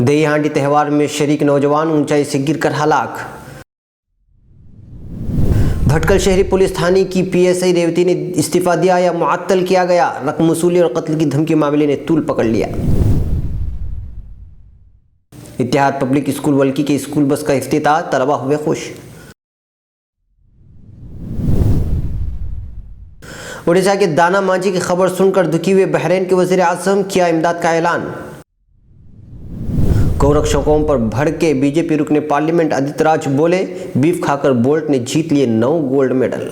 दही हांडी त्यौहार में शरीक नौजवान ऊंचाई से गिरकर हलाक। भटकल शहरी पुलिस थाने की PSI रेवती ने इस्तीफा दिया या मुअत्तल किया गया। रकम वसूली और कत्ल की धमकी मामले ने तूल पकड़ लिया। इत्तेहाद पब्लिक स्कूल वल्की के स्कूल बस का इफ्तिताह, तलबा हुए खुश। उड़ीसा के दाना मांझी की खबर सुनकर दुखी हुए बहरीन के वज़ीर आज़म, किया इमदाद का ऐलान। गोरक्षकों पर भड़के बीजेपी रुकने पार्लियामेंट आदित्य राज बोले, बीफ खाकर बोल्ट ने जीत लिए 9 गोल्ड मेडल।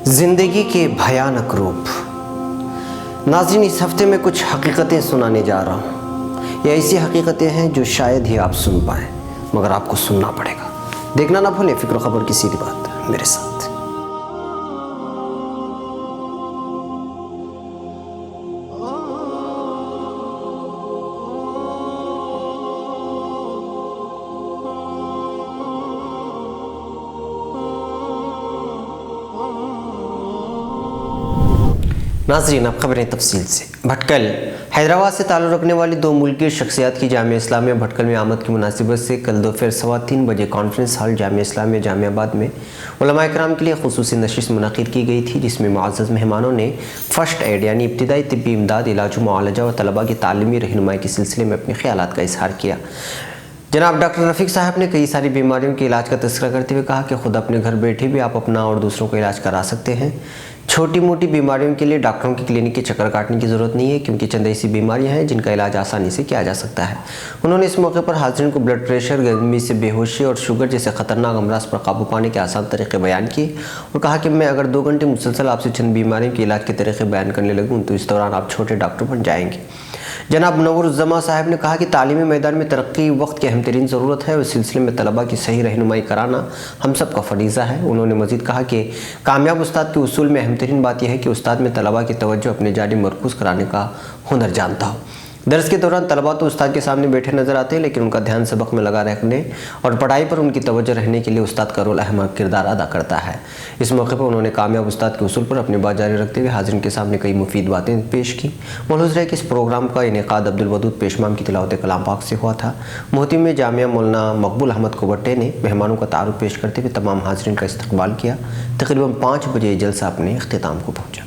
जिंदगी के भयानक रूप। नाज़रीन, इस हफ्ते में कुछ हकीकतें सुनाने जा रहा हूँ। ये ऐसी हकीकतें हैं जो शायद ही आप सुन पाएँ, मगर आपको सुनना पड़ेगा। देखना ना भूलें फिक्र खबर की सीधी बात मेरे साथ। नाज़रीन, अब खबरें तफसील से। भटकल हैदराबाद से ताल्लुक़ रखने वाली 2 मुल्की शख्सियात की जामिया इस्लामिया भटकल में आमद की मुनासिबत से कल दोपहर 3:15 बजे कॉन्फ्रेंस हॉल जामिया इस्लामिया जामियाबाद में उलमा इकराम के लिए खुसूसी नशिस्त मुनक़िद की गई थी, जिसमें मुअज़्ज़ज़ मेहमानों ने फ़र्स्ट एड यानी इब्तिदाई तिब्बी इमदाद, इलाज, मुआलजा व तलबा की तालीमी रहनुमाई के सिलसिले में अपने ख़यालात का इज़हार किया। जनाब डॉक्टर रफ़ीक साहब ने कई सारी बीमारियों के इलाज का तज़किरा करते हुए कहा कि खुद अपने घर बैठे भी आप अपना और दूसरों का इलाज करा सकते हैं। छोटी मोटी बीमारियों के लिए डॉक्टरों की क्लिनिक के चक्कर काटने की ज़रूरत नहीं है, क्योंकि चंद ऐसी बीमारियां हैं जिनका इलाज आसानी से किया जा सकता है। उन्होंने इस मौके पर हाज़रीन को ब्लड प्रेशर, गर्मी से बेहोशी और शुगर जैसे ख़तरनाक अमराज पर काबू पाने के आसान तरीक़े बयान किए और कहा कि मैं अगर 2 घंटे मुसलसल आपसे चंद बीमारियों के इलाज के तरीक़े बयान करने लगूँ तो इस दौरान आप छोटे डॉक्टर बन जाएंगे। जनाब मुनव्वरुज़्ज़मा साहब ने कहा कि तालीमी मैदान में तरक्की वक्त की अहम तरीन ज़रूरत है और इस सिलसिले में तलबा की सही रहनुमाई कराना हम सब का फ़रीज़ा है। उन्होंने मज़ीद कहा कि कामयाब उस्ताद के उसूल में अहम तरीन बात यह है कि उस्ताद में तलबा की तवज्जो अपने जारी मरकूज़ कराने का हुनर जानता हो। दर्स के दौरान तलबा तो उस्ताद के सामने बैठे नज़र आते हैं, लेकिन उनका ध्यान सबक में लगा रखने और पढ़ाई पर उनकी तवज्जो रहने के लिए उस्ताद का रोल अहम किरदार अदा करता है। इस मौके पर उन्होंने कामयाब उस्ताद के उसूल पर अपनी बात जारी रखते हुए हाज़रीन के सामने कई मुफीद बातें पेश की। मलहूज़ है कि इस प्रोग्राम का इनेकाद अब्दुल वदूद पेशमाम की तिलावत कलाम पाक से हुआ था। मोहतिम में जामिया मौलाना मकबूल अहमद कोबट्टे ने मेहमानों का तारुफ पेश करते हुए तमाम हाज़रीन का इस्तकबाल किया। तकरीबन 5 बजे जलसा अपने अख्तिताम को पहुँचा।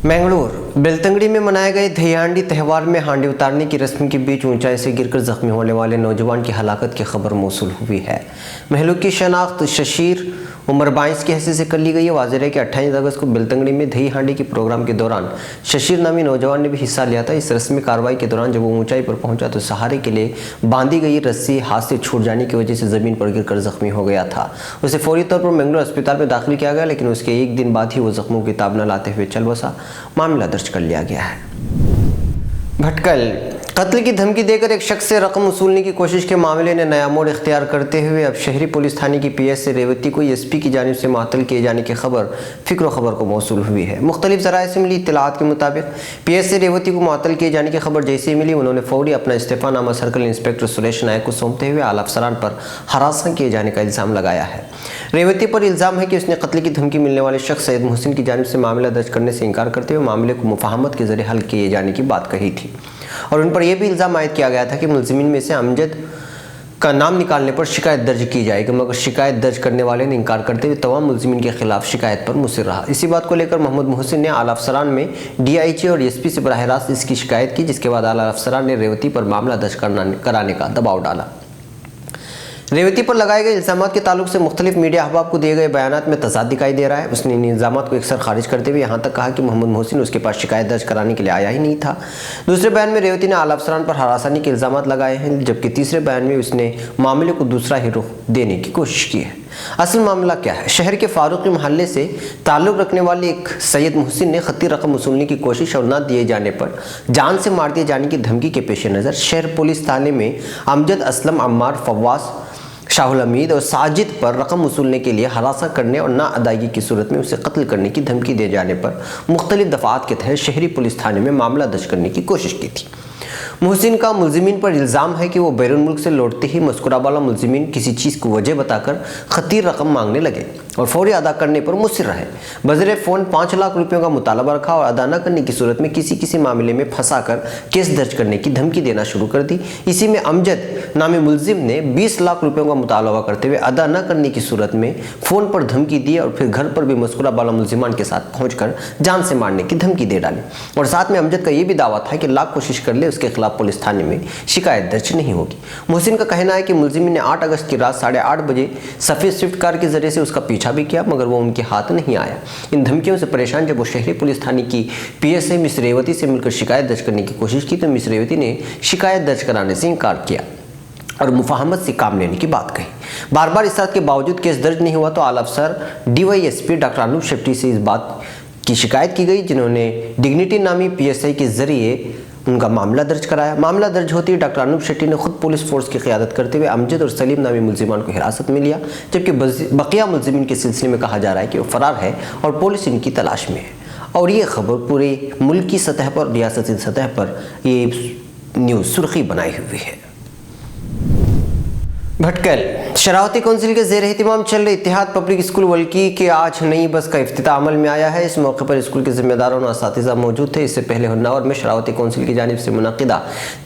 मैंगलोर बेलतंगड़ी में मनाए गए दही हांडी त्यौहार में हांडी उतारने की रस्म के बीच ऊंचाई से गिरकर जख्मी होने वाले नौजवान की हलाकत की खबर मौसूल हुई है। महलूक की शनाख्त शशीर उम्र 22 की हैसियत से कर ली गई है। वाज़ेह है कि 28 अगस्त को बेलतंगड़ी में दही हांडी के प्रोग्राम के दौरान शशीर नामी नौजवान ने भी हिस्सा लिया था। इस रस्मी कार्रवाई के दौरान जब वो ऊंचाई पर पहुंचा तो सहारे के लिए बांधी गई रस्सी हाथ से छूट जाने की वजह से ज़मीन पर गिरकर जख्मी हो गया था। उसे फौरी तौर पर मैंगलोर अस्पताल में दाखिल किया गया, लेकिन उसके 1 दिन बाद ही वो जख्मों की ताब न लाते हुए चल बसा। मामला दर्ज कर लिया गया है। भटकल कत्ल की धमकी देकर एक शख्स से रकम वसूलने की कोशिश के मामले ने नया मोड़ इख्तियार करते हुए अब शहरी पुलिस थाने की PSI रेवती को SP की जानिब से मुअत्तल किए जाने की खबर फिक्र खबर को मौसूल हुई है। मुख्तलिफ ज़राए से मिली इत्तलाआत के मुताबिक PSI रेवती को मुअत्तल किए जाने की खबर जैसे ही मिली, उन्होंने फौरी अपना इस्तीफ़ानामा सर्कल इंस्पेक्टर सुरेश नायक को सौंपते हुए आला अफसरान पर हरासा किए जाने का इल्ज़ाम लगाया है। रेवती पर इल्ज़ाम है कि उसने कत्ल की धमकी मिलने वाले शख्स सैयद मोहसिन की जानिब से मामला दर्ज करने से इनकार करते हुए मामले को मुफाहमत के ज़रिए हल किए जाने की बात कही थी और उन पर यह भी इल्ज़ाम आयद किया गया था कि मुलज़िमीन में से अमजद का नाम निकालने पर शिकायत दर्ज की जाएगी, मगर शिकायत दर्ज करने वाले ने इनकार करते हुए तमाम मुलज़िमीन के खिलाफ शिकायत पर मुसिर रहा। इसी बात को लेकर मोहम्मद मोहसिन ने आला अफसरान में DIG और SP से बराह रास्त इसकी शिकायत की, जिसके बाद आला अफसरान ने रेवती पर मामला दर्ज कराने का दबाव डाला। रेवती पर लगाए गए इल्जाम के ताल्लुक से मुख्तलिफ मीडिया अहबाब को दिए गए बयानात में तजाद दिखाई दे रहा है। उसने इन इल्जाम को एकसर खारिज करते हुए यहाँ तक कहा कि मोहम्मद मोहसिन उसके पास शिकायत दर्ज कराने के लिए आया ही नहीं था। दूसरे बयान में रेवती ने आला अफसरान पर हरासानी के इल्जाम लगाए हैं, जबकि तीसरे बयान में उसने मामले को दूसरा ही रुख देने की कोशिश की है। असल मामला क्या है? शहर के फारूकी मोहल्ले से ताल्लुक़ रखने वाले एक सैयद मोहसिन ने खती रकम वसूलने की कोशिश और न दिए जाने पर जान से मार दिए जाने की धमकी के पेश नज़र शहर पुलिस थाने में अमजद, असलम, अम्मार, फवास, शाहुल हमीद और साजिद पर रकम वसूलने के लिए हरासा करने और ना अदायगी की सूरत में उसे कत्ल करने की धमकी दिए जाने पर मुख्तलिफ दफ़ात के तहत शहरी पुलिस थाने में मामला दर्ज करने की कोशिश की थी। मोहसिन का मुलजिमीन पर इल्ज़ाम है कि वो बैरून मुल्क से लौटते ही मस्कुरा वाला मुलजिमीन किसी चीज़ को वजह बताकर खतीर रकम मांगने लगे और फौरी अदा करने पर मुसिर रहे। बज़रे फ़ोन 5 लाख रुपयों का मुतालबा रखा और अदा न करने की सूरत में किसी मामले में फंसाकर केस दर्ज करने की धमकी देना शुरू कर दी। इसी में अमजद नामी मुलजिम ने 20 लाख रुपयों का मुतालबा करते हुए अदा न करने की सूरत में फ़ोन पर धमकी दी और फिर घर पर भी मस्कुरा वाला मुलजिमान के साथ पहुँचकर जान से मारने की धमकी दे डाली। और साथ में अमजद का ये भी दावा था कि लाख कोशिश कर ले उसके खिलाफ पुलिस थाने में शिकायत दर्ज नहीं होगी। मोहसिन का कहना है कि मुलजिम ने 8 अगस्त की रात 8:30 बजे सफ़ेद स्विफ्ट कार के जरिए से उसका पीछा भी किया, मगर वो उनके हाथ नहीं आया। इन धमकियों से परेशान जब वो शहरी पुलिस थाने की PSI मिस रेवती से मिलकर शिकायत दर्ज करने की कोशिश की तो मिस रेवती ने शिकायत दर्ज कराने से इनकार किया और मुफाहमत से काम लेने की बात कही। बार बार इस के बावजूद केस दर्ज नहीं हुआ तो आला अफसर DYSP डॉक्टर अनूप शेट्टी से इस बात की शिकायत की गई, जिन्होंने डिग्निटी नामी PSI के जरिए उनका मामला दर्ज कराया। मामला दर्ज होते ही डॉक्टर अनूप शेट्टी ने खुद पुलिस फोर्स की क़ियादत करते हुए अमजद और सलीम नामी मुलजिमान को हिरासत में लिया, जबकि बकिया मुलजिमीन के सिलसिले में कहा जा रहा है कि वो फरार है और पुलिस इनकी तलाश में है। और ये खबर पूरे मुल्क की सतह पर, रियासती सतह पर ये न्यूज़ सुर्खी बनाई हुई है। भटकल शरावती कौंसिल के ज़ेर एहतिमाम चल रहे इत्तेहाद पब्लिक स्कूल वल्की के आज नई बस का इफ्तिताह अमल में आया है। इस मौके पर स्कूल के जिम्मेदारों और असातिज़ा मौजूद थे। इससे पहले हुन्नावर में शरावती कौंसिल की जानिब से मुनक़िदा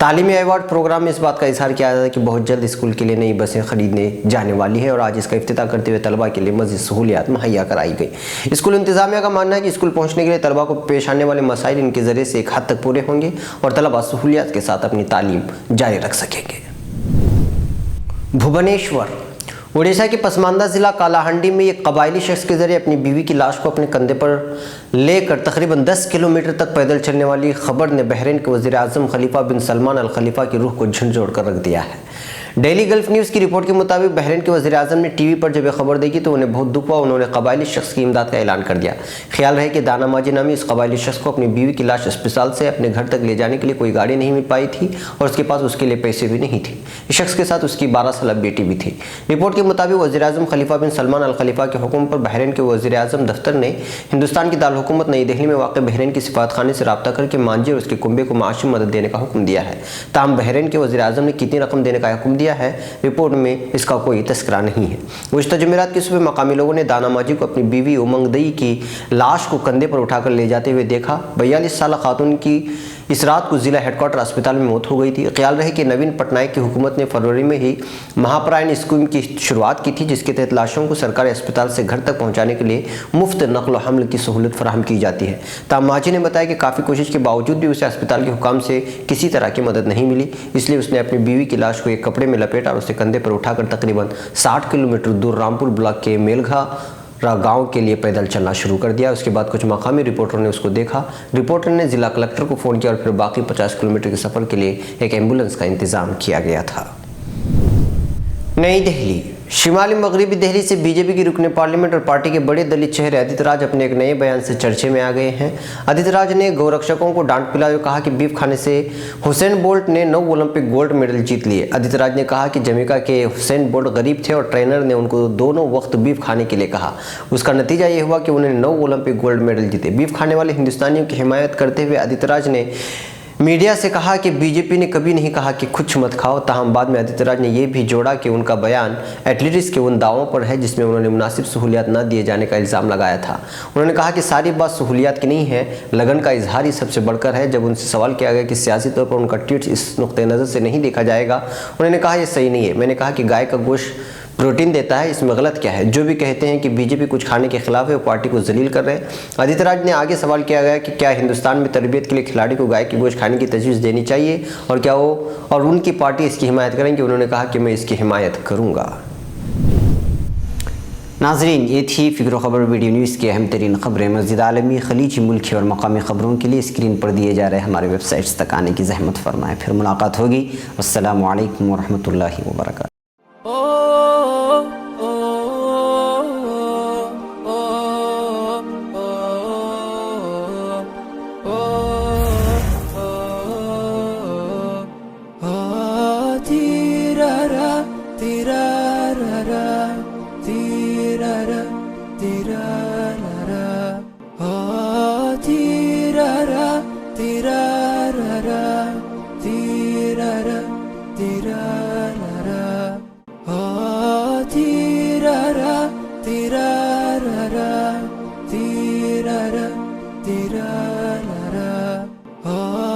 तालीमी अवार्ड प्रोग्राम में इस बात का इजहार किया था कि बहुत जल्द स्कूल के लिए नई बसें खरीदने जाने वाली है और आज इसका इफ्तिताह करते हुए तलबा के लिए मज़ीद सहूलियात मुहैया कराई गई। स्कूल इंतज़ामिया का मानना है कि स्कूल पहुँचने के लिए तलबा को पेश आने वाले मसाइल इनके ज़रिए से एक हद तक पूरे होंगे और तलबा सहूलियात के साथ अपनी तालीम जारी रख सकेंगे। भुवनेश्वर उड़ीसा के पसमानदा ज़िला कालाहांडी में एक कबायली शख्स के जरिए अपनी बीवी की लाश को अपने कंधे पर लेकर तकरीबन 10 किलोमीटर तक पैदल चलने वाली खबर ने बहरीन के वज़ीर आज़म खलीफा बिन सलमान अल खलीफा की रूह को झंझोड़ कर रख दिया है। डेली गल्फ न्यूज़ की रिपोर्ट के मुताबिक बहरीन के वज़ीर आज़म ने टीवी पर जब यह खबर देखी तो उन्हें बहुत दुख हुआ। उन्होंने कबायली शख्स की इमदाद का ऐलान कर दिया। ख्याल रहे कि दाना माजी नामी इस कबायली शख्स को अपनी बीवी की लाश अस्पताल से अपने घर तक ले जाने के लिए कोई गाड़ी नहीं मिल पाई थी और उसके पास उसके लिए पैसे भी नहीं थे। इस शख्स के साथ उसकी 12 साल बेटी भी थी। रिपोर्ट के मुताबिक वज़ीर आज़म खलीफा बिन सलमान अल खलीफा के हुक्म पर बहरीन के वज़ीर आज़म दफ्तर ने हिंदुस्तान की दारकूमत नई दिल्ली में वाक़ बहरीन की सिफारतखाने से रब्ता करके मांझी और उसके कुंबे को माशी मदद देने का हुक्म दिया है। ताहम बहरीन के वज़ीर आज़म ने कितनी रकम देने का हुक्म दिया है रिपोर्ट में इसका कोई तस्करा नहीं है। गुज़िश्ता जुमेरात की सुबह मकामी लोगों ने दाना माजी को अपनी बीवी उमंग दई की लाश को कंधे पर उठाकर ले जाते हुए देखा। 42 साल खातून की इस रात को जिला हेडक्वार्टर अस्पताल में मौत हो गई थी। ख्याल रहे कि नवीन पटनायक की हुकूमत ने फरवरी में ही महाप्रायण स्कीम की शुरुआत की थी, जिसके तहत लाशों को सरकारी अस्पताल से घर तक पहुंचाने के लिए मुफ्त नकल हमल की सहूलत फराहम की जाती है। ताहम माजी ने बताया कि काफ़ी कोशिश के बावजूद भी उसे अस्पताल के हुकाम से किसी तरह की मदद नहीं मिली, इसलिए उसने अपनी बीवी की लाश को एक कपड़े में लपेटा और उसे कंधे पर उठाकर तकरीबन 60 किलोमीटर दूर रामपुर ब्लॉक के मेलघा गांव के लिए पैदल चलना शुरू कर दिया। उसके बाद कुछ मकामी रिपोर्टरों ने उसको देखा। रिपोर्टर ने जिला कलेक्टर को फ़ोन किया और फिर बाकी 50 किलोमीटर के सफ़र के लिए एक एम्बुलेंस का इंतज़ाम किया गया था। नई दिल्ली शिमाली मगरबी दिल्ली से बीजेपी की रुकने पार्लियामेंट और पार्टी के बड़े दलित चेहरे आदित्य राज अपने एक नए बयान से चर्चे में आ गए हैं। आदित्य राज ने गौरक्षकों को डांट पिलाई और कहा कि बीफ खाने से हुसैन बोल्ट ने 9 ओलंपिक गोल्ड मेडल जीत लिए। आदित्य राज ने कहा कि जमैका के हुसैन बोल्ट गरीब थे और ट्रेनर ने उनको दोनों वक्त बीफ खाने के लिए कहा। उसका नतीजा ये हुआ कि उन्होंने 9 ओलंपिक गोल्ड मेडल जीते। बीफ खाने वाले हिंदुस्तानियों की हिमायत करते हुए आदित्य राज ने मीडिया से कहा कि बीजेपी ने कभी नहीं कहा कि कुछ मत खाओ। ताहम बाद में आदित्य राज ने यह भी जोड़ा कि उनका बयान एथलीट्स के उन दावों पर है जिसमें उन्होंने मुनासिब सहूलियात न दिए जाने का इल्ज़ाम लगाया था। उन्होंने कहा कि सारी बात सहूलियात की नहीं है, लगन का इजहार ही सबसे बढ़कर है। जब उनसे सवाल किया गया कि सियासी तौर पर उनका ट्वीट इस नुक्ते नज़र से नहीं देखा जाएगा, उन्होंने कहा यह सही नहीं है। मैंने कहा कि गाय का गोश्त प्रोटीन देता है, इसमें गलत क्या है? जो भी कहते हैं कि बीजेपी कुछ खाने के खिलाफ है वो पार्टी को जलील कर रहे हैं। आदित्य राज ने आगे सवाल किया गया कि क्या हिंदुस्तान में तरबियत के लिए खिलाड़ी को गाय की गोश्त खाने की तजवीज़ देनी चाहिए और क्या वो और उनकी पार्टी इसकी हिमायत करेंगे? उन्होंने कहा कि मैं इसकी हिमायत करूँगा। नाजरीन, ये थी फ़िक्र ख़बर वीडियो न्यूज़ की अहम तरीन ख़बरें। मज़ीद आलमी, खलीजी, मुल्की और मकामी ख़बरों के लिए स्क्रीन पर दिए जा रहे हमारे वेबसाइट्स तक आने की ज़हमत फरमाएँ। फिर मुलाकात होगी। अस्सलामु अलैकुम वरहमतुल्लाहि वबरकातुहू।